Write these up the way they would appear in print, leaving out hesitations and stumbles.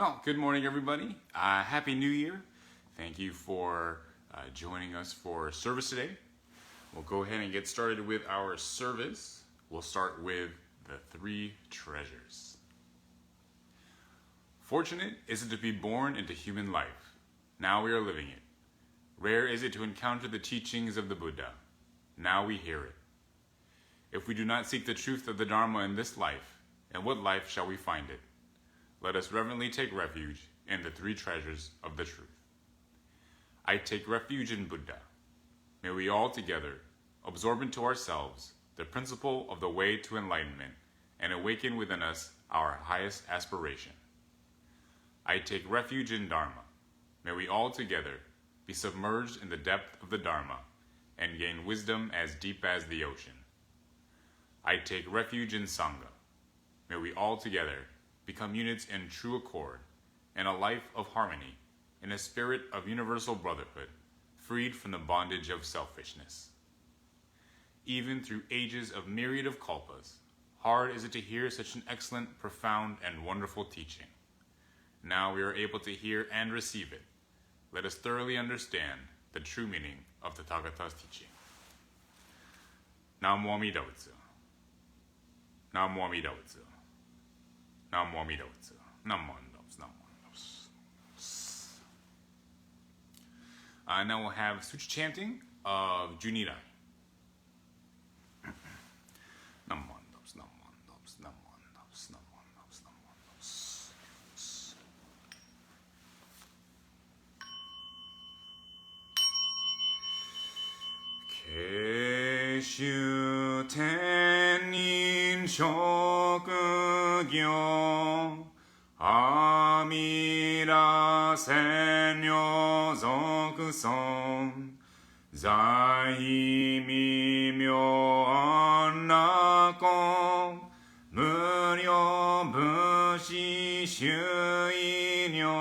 Well, good morning, everybody. Happy New Year. Thank you for joining us for service today. We'll go ahead and get started with our service. We'll start with the three treasures. Fortunate is it to be born into human life. Now we are living it. Rare is it to encounter the teachings of the Buddha. Now we hear it. If we do not seek the truth of the Dharma in this life, in what life shall we find it? Let us reverently take refuge in the three treasures of the truth. I take refuge in Buddha. May we all together absorb into ourselves the principle of the way to enlightenment and awaken within us our highest aspiration. I take refuge in Dharma. May we all together be submerged in the depth of the Dharma and gain wisdom as deep as the ocean. I take refuge in Sangha. May we all together become units in true accord, in a life of harmony, in a spirit of universal brotherhood, freed from the bondage of selfishness. Even through ages of myriad of kalpas, hard is it to hear such an excellent, profound, and wonderful teaching. Now we are able to hear and receive it. Let us thoroughly understand the true meaning of Tathagata's teaching. Namo Amida Butsu. Namo Amida Butsu. Namo Amida Butsu. Namo Amida Butsu. Namo Amida Butsu. Now we'll have suchi chanting of Junirai. Namo Amida Butsu. Namo Amida Butsu. Namo Amida Butsu. Namo Amida Butsu. Namo Amida Butsu. Keishu Tenin Shoku Gyo Amira Senyo Zoku Son Zai Mimyo Annakon Muryo Bushi Shuinyo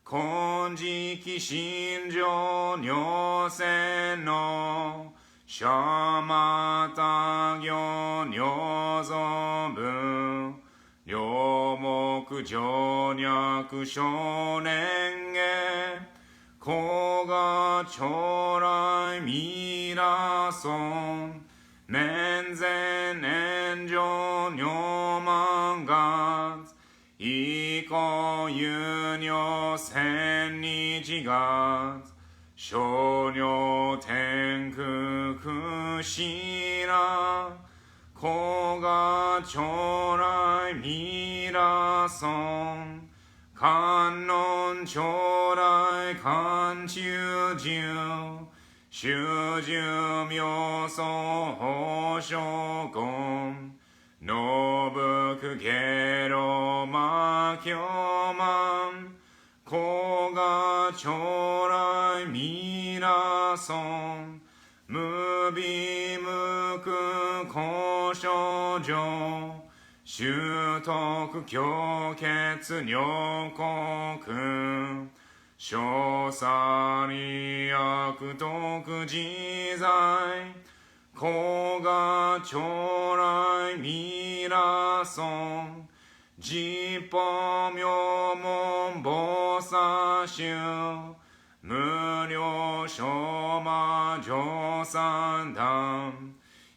Konjiki Shinjo Nyosen no Shamata Gyo Nyozobu Ryomoku Jonyaku Shonen ge Koga Chorai Mirason Nenzen Enjo Nyomangatsu Iko Yunyo Sennichi Gatsu Shonyo Tenku Kushira Koga Chorai Mirason Kannon Chorai Kanchuju Shuju Myoso Hoshokon Nobuku Gero Makyoman Koga Chorai Mirason Mubi Muku Koshojo Shutoku Kyoketsu Nyokoku Shosari Akutoku Jizai Koga Chorai Mirason Jippo Myomon Bosashu Muryo Shoma Josandan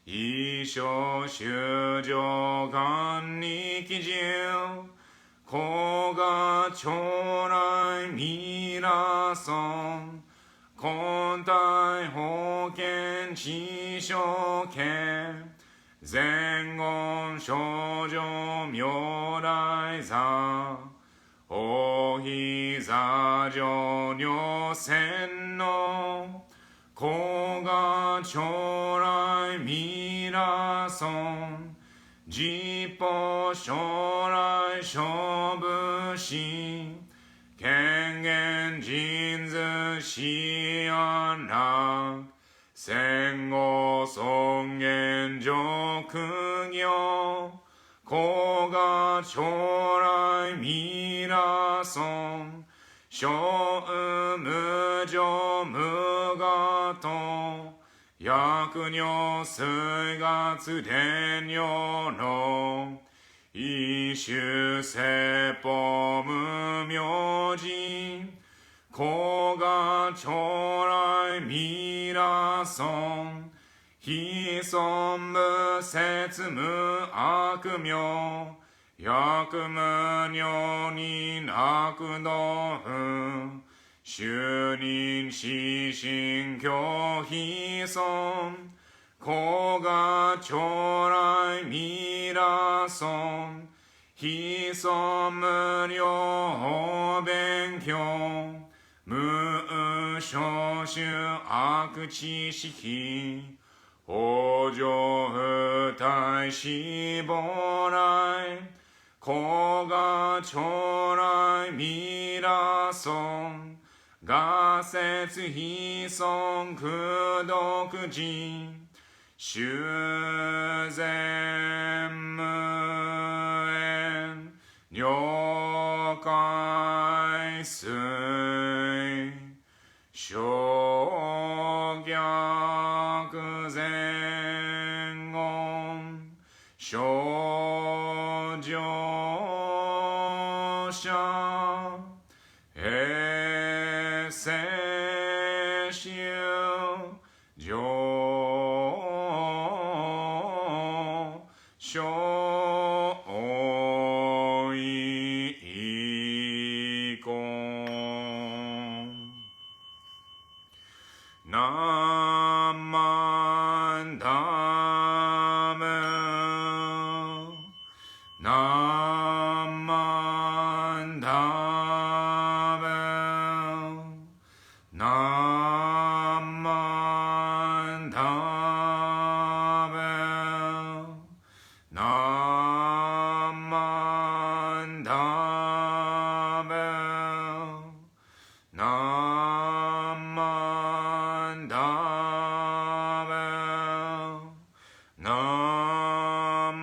Isho Shujo Gannikiju Koga Chorai Mirason Kontai Hoken Chishoken Zengon Shoujo Myorai Za Ohiza Jonyo Senno Koga Chorai Mirason Jippo Shorai Shobushi Kengen Jinzu Shianak Sengo Songen Jokugyo Koga Chorai Mirason Shou Mujo Mugato Yakunyo Suigatsu Denyo no 一種説法無明寺古賀将来未来尊非尊無説無悪名役無女人悪道不主任死神教非尊古賀将来未来尊非尊無料勉強無少種悪知識往生不退死亡来古賀将来未来尊画説非尊功徳寺修善無縁如海水小逆前言小乗者平成修上小い根南蛮ダム南蛮ダム南蛮ダム南蛮ダム南蛮ダム南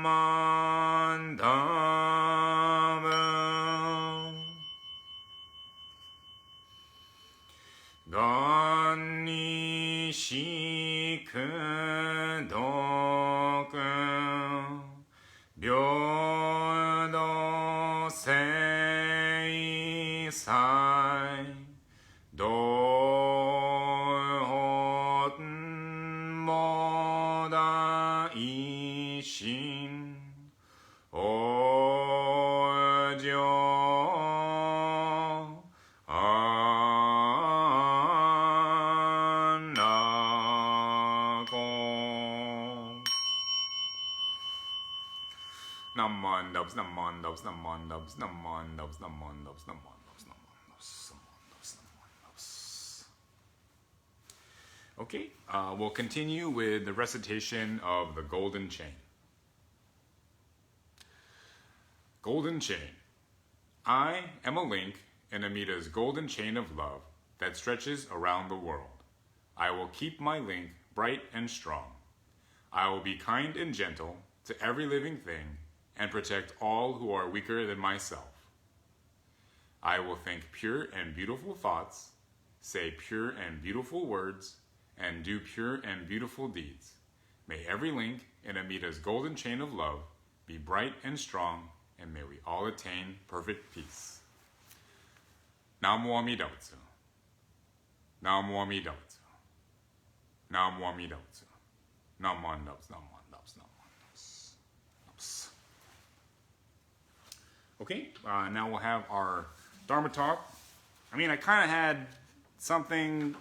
蛮ダム願にしくどく平等正祭道本菩提心往生安楽Naman dubs, naman dubs, naman dubs, naman dubs, naman dubs, naman dubs, naman dubs, naman dubs, naman dubs. Okay, we'll continue with the recitation of the Golden Chain. Golden Chain. I am a link in Amita's golden chain of love that stretches around the world. I will keep my link bright and strong. I will be kind and gentle to every living thing and protect all who are weaker than myself. I will think pure and beautiful thoughts, say pure and beautiful words, and do pure and beautiful deeds. May every link in Amita's golden chain of love be bright and strong, and may we all attain perfect peace. Namo Amida Butsu. Namo Amida Butsu. Namo Amida Butsu. Naman dubs, naman dubs, naman dubs. Okay, now we'll have our Dharma talk. I mean, I kind of had something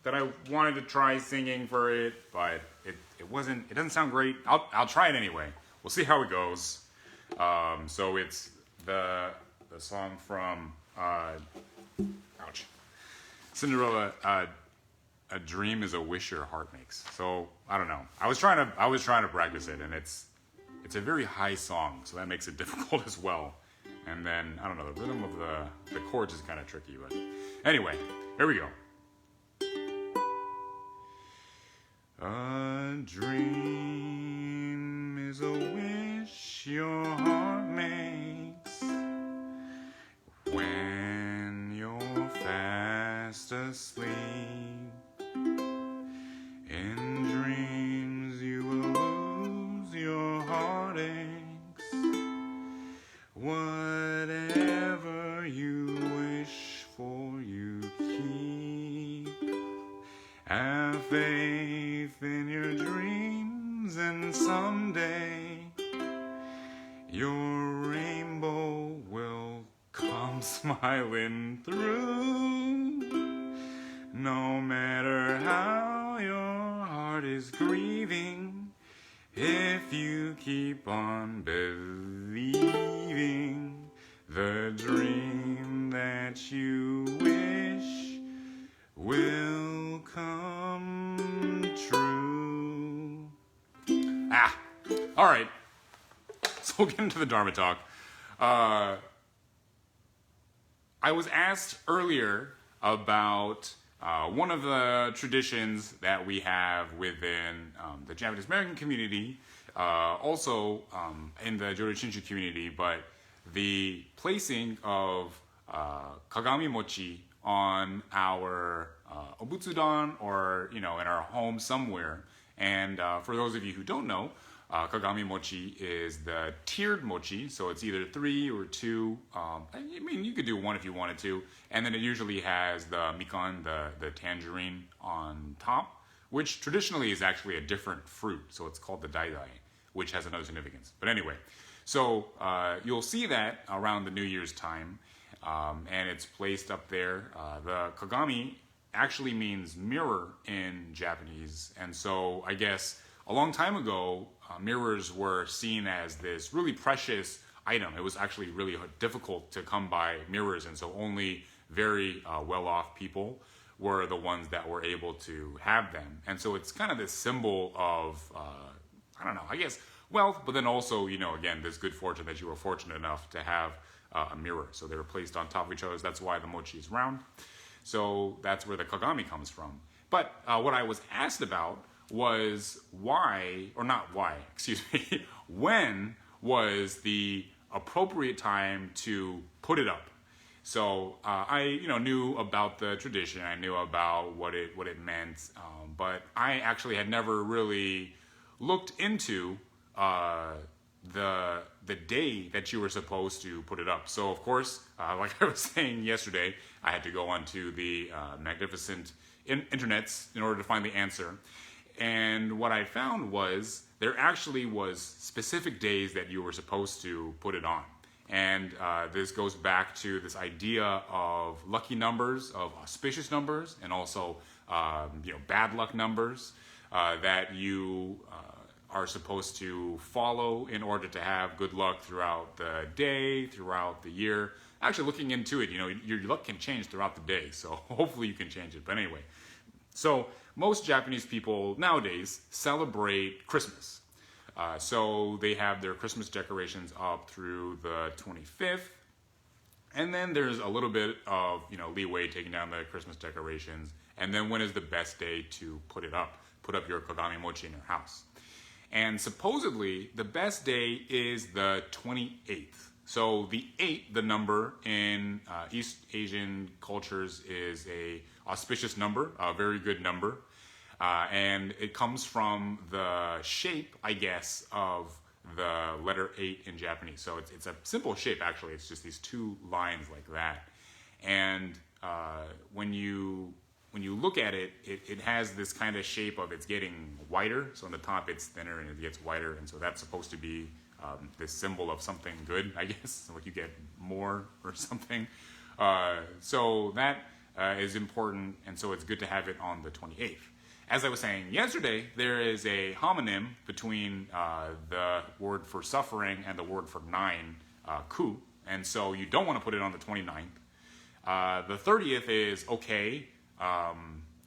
that I wanted to try singing for it, but it doesn't sound great. I'll try it anyway. We'll see how it goes. So it's the song from Cinderella. A dream is a wish your heart makes. So I don't know. I was trying to practice it, and it's a very high song, so that makes it difficult as well. And then I don't know, the rhythm of the chords is kind of tricky, but anyway, here we go. A dream is a wish your heart makes when you're fast asleep. In dreams you will lose your heartaches faith in your dreams, and someday your rainbow will come smiling through. No matter how your heart is grieving, if you keep on believing, the dream that you wish will come true. All right. So we'll get into the Dharma talk. I was asked earlier about one of the traditions that we have within the Japanese American community, also in the Jōryu Shinshu community, but the placing of kagami mochi on our obutsudan, or in our home somewhere. And for those of you who don't know, kagami mochi is the tiered mochi, so it's either 3 or 2. I mean, you could do 1 if you wanted to, and then it usually has the mikan, the tangerine on top, which traditionally is actually a different fruit, so it's called the daidai, which has another significance. But anyway, so you'll see that around the New Year's time, and it's placed up there. The kagami actually means mirror in Japanese, and so I guess a long time ago, mirrors were seen as this really precious item. It was actually really difficult to come by mirrors, and so only very well-off people were the ones that were able to have them. And so it's kind of this symbol of, I don't know, I guess wealth, but then also, again, this good fortune that you were fortunate enough to have a mirror. So they were placed on top of each other. That's why the mochi is round. So that's where the kagami comes from. But what I was asked about was when was the appropriate time to put it up. So I knew about the tradition, I knew about what it meant, but I actually had never really looked into the day that you were supposed to put it up. So of course, like I was saying yesterday, I had to go onto the magnificent internets in order to find the answer. And what I found was there actually was specific days that you were supposed to put it on. And this goes back to this idea of lucky numbers, of auspicious numbers, and also bad luck numbers that you are supposed to follow in order to have good luck throughout the day, throughout the year. Actually, looking into it, your luck can change throughout the day, so hopefully you can change it. But anyway, so most Japanese people nowadays celebrate Christmas. So they have their Christmas decorations up through the 25th. And then there's a little bit of, leeway taking down the Christmas decorations. And then when is the best day to put it up? Put up your kagami mochi in your house. And supposedly the best day is the 28th. So the 8, the number in East Asian cultures, is a auspicious number, a very good number. And it comes from the shape, I guess, of the letter 8 in Japanese. So it's a simple shape, actually. It's just these 2 lines like that. And when you look at it, it has this kind of shape of it's getting wider. So on the top it's thinner and it gets wider. And so that's supposed to be this symbol of something good, I guess. Like you get more or something. So that is important. And so it's good to have it on the 28th. As I was saying yesterday, there is a homonym between the word for suffering and the word for 9, ku. And so you don't want to put it on the 29th. The 30th is okay.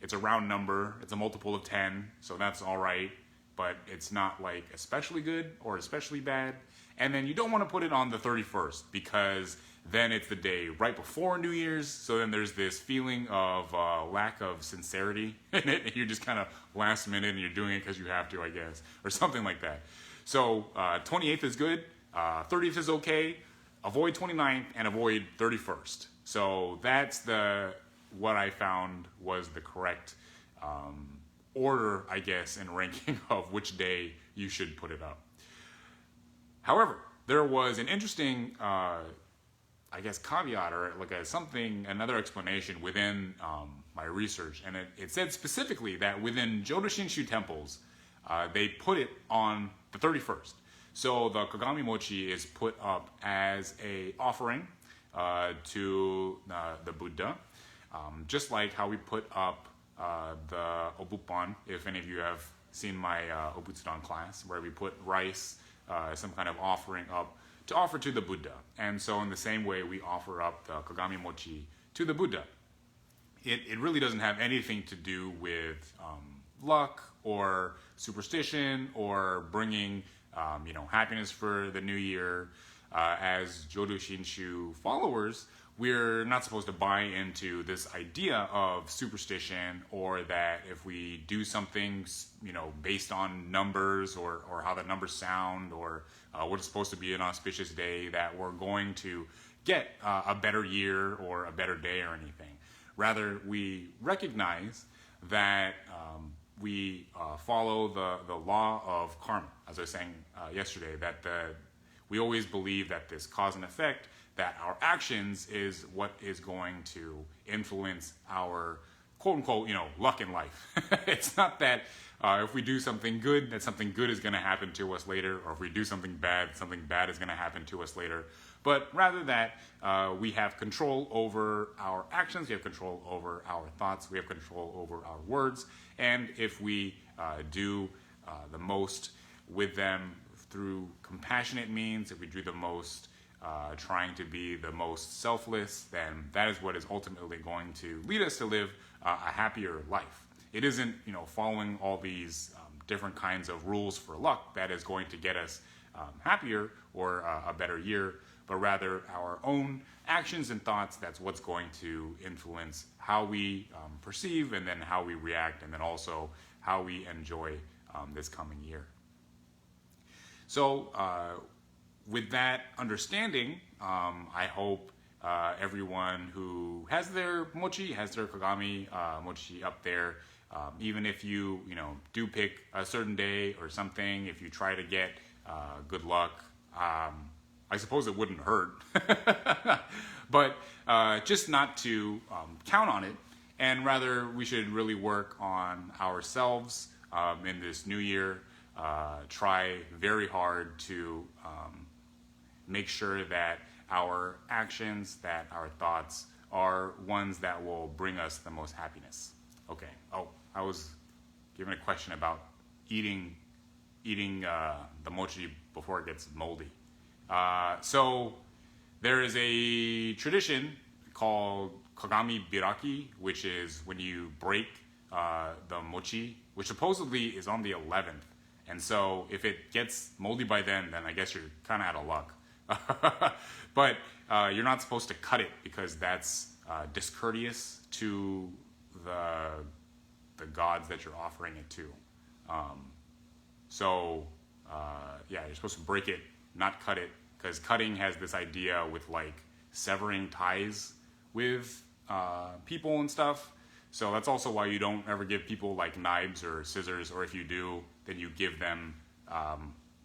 It's a round number. It's a multiple of 10, so that's all right. But it's not like especially good or especially bad. And then you don't want to put it on the 31st because then it's the day right before New Year's. So then there's this feeling of lack of sincerity in it. You're just kind of last minute and you're doing it because you have to, I guess, or something like that. So 28th is good. 30th is okay. Avoid 29th and avoid 31st. So that's what I found was the correct order, I guess, and ranking of which day you should put it up. However, there was an interesting I guess, caveat or like another explanation within my research. And it said specifically that within Jodo Shinshu temples, they put it on the 31st. So the Kagami Mochi is put up as a offering to the Buddha, just like how we put up the Obuppan, if any of you have seen my Obutsudan class, where we put rice, some kind of offering up to offer to the Buddha. And so in the same way, we offer up the Kagami Mochi to the Buddha. It really doesn't have anything to do with luck or superstition or bringing happiness for the new year. As Jodo Shinshu followers, we're not supposed to buy into this idea of superstition, or that if we do something, based on numbers or how the numbers sound, or what's supposed to be an auspicious day, that we're going to get a better year or a better day or anything. Rather, we recognize that we follow the law of karma, as I was saying yesterday, that we always believe that this cause and effect, that our actions is what is going to influence our quote-unquote, luck in life. It's not that if we do something good, that something good is going to happen to us later, or if we do something bad is going to happen to us later. But rather that we have control over our actions, we have control over our thoughts, we have control over our words, and if we do the most with them through compassionate means, if we do the most trying to be the most selfless, then that is what is ultimately going to lead us to live a happier life. It isn't, following all these different kinds of rules for luck that is going to get us happier or a better year, but rather our own actions and thoughts. That's what's going to influence how we perceive, and then how we react, and then also how we enjoy this coming year. So with that understanding, I hope everyone who has their mochi, has their Kagami mochi up there, even if you do pick a certain day or something, if you try to get good luck, I suppose it wouldn't hurt. But just not to count on it, and rather we should really work on ourselves in this new year. Try very hard to make sure that our actions, that our thoughts are ones that will bring us the most happiness. Okay. Oh, I was given a question about eating the mochi before it gets moldy. So there is a tradition called Kagami Biraki, which is when you break the mochi, which supposedly is on the 11th. And so if it gets moldy by then I guess you're kind of out of luck. But you're not supposed to cut it, because that's discourteous to the gods that you're offering it to. You're supposed to break it, not cut it, because cutting has this idea with like severing ties with people and stuff. So that's also why you don't ever give people like knives or scissors, or if you do, then you give them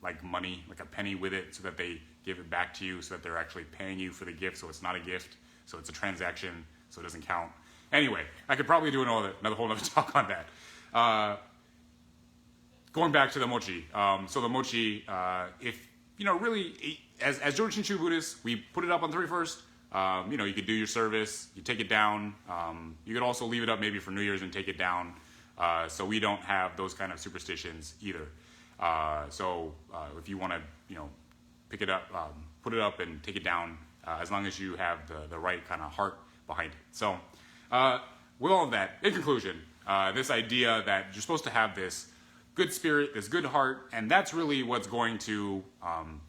like money, like a penny with it, so that they give it back to you, so that they're actually paying you for the gift. So it's not a gift, so it's a transaction, so it doesn't count. Anyway, I could probably do another whole other talk on that. Going back to the mochi. So the mochi, if really, as Jodo Shinshu Buddhists, we put it up on the 31st. You could do your service, you take it down. You could also leave it up maybe for New Year's and take it down. So we don't have those kind of superstitions either. If you want to, pick it up, put it up and take it down, as long as you have the right kind of heart behind it. So with all of that, in conclusion, this idea that you're supposed to have this good spirit, this good heart, and that's really what's going to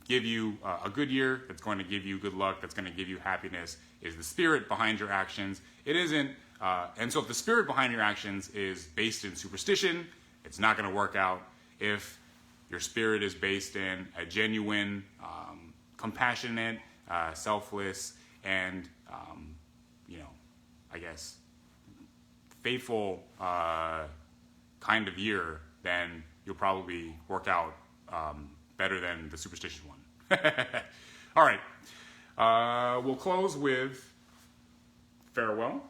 give you a good year, that's going to give you good luck, that's going to give you happiness, is the spirit behind your actions. It isn't, and so if the spirit behind your actions is based in superstition, it's not going to work out. If your spirit is based in a genuine, compassionate, selfless, and, I guess, faithful kind of year, then you'll probably work out better than the superstition one. All right. We'll close with farewell.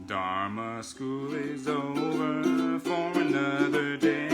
Dharma school is over for another day.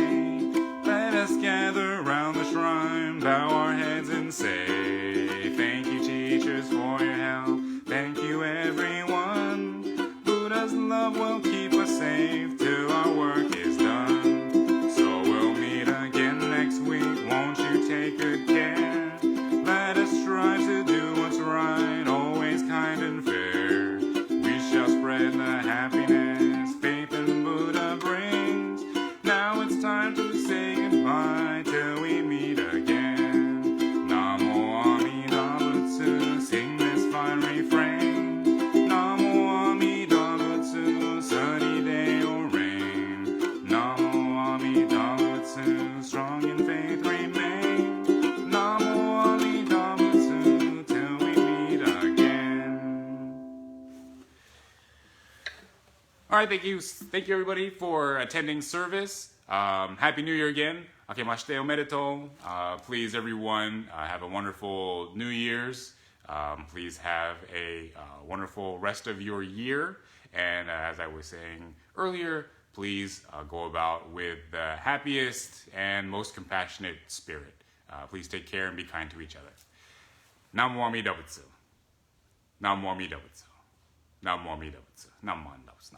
Let us gather round the shrine, bow our heads and say, thank you, teachers, for your help. Thank you, everyone. Buddha's love will keep us safe till our work is done. So we'll meet again next week. Won't you take good care? Let us strive to do what's right, always kind and fair. We shall spread the happiness faith in Buddha brings. Now it's time to say goodbye till we meet again. Namo Amida Butsu, sing this fine refrain. Namo Amida Butsu, sunny day or rain. Namo Amida Butsu, strong in faith remain. Namo Amida Butsu, till we meet again. All right, thank you everybody for attending service. Happy New Year again. Akemashite omedetou. Please, everyone, have a wonderful New Year's. Please have a wonderful rest of your year. And as I was saying earlier, please go about with the happiest and most compassionate spirit. Please take care and be kind to each other. Namo Amida Butsu. Namo Amida Butsu. Namo Amida Butsu. Namo Amida Butsu.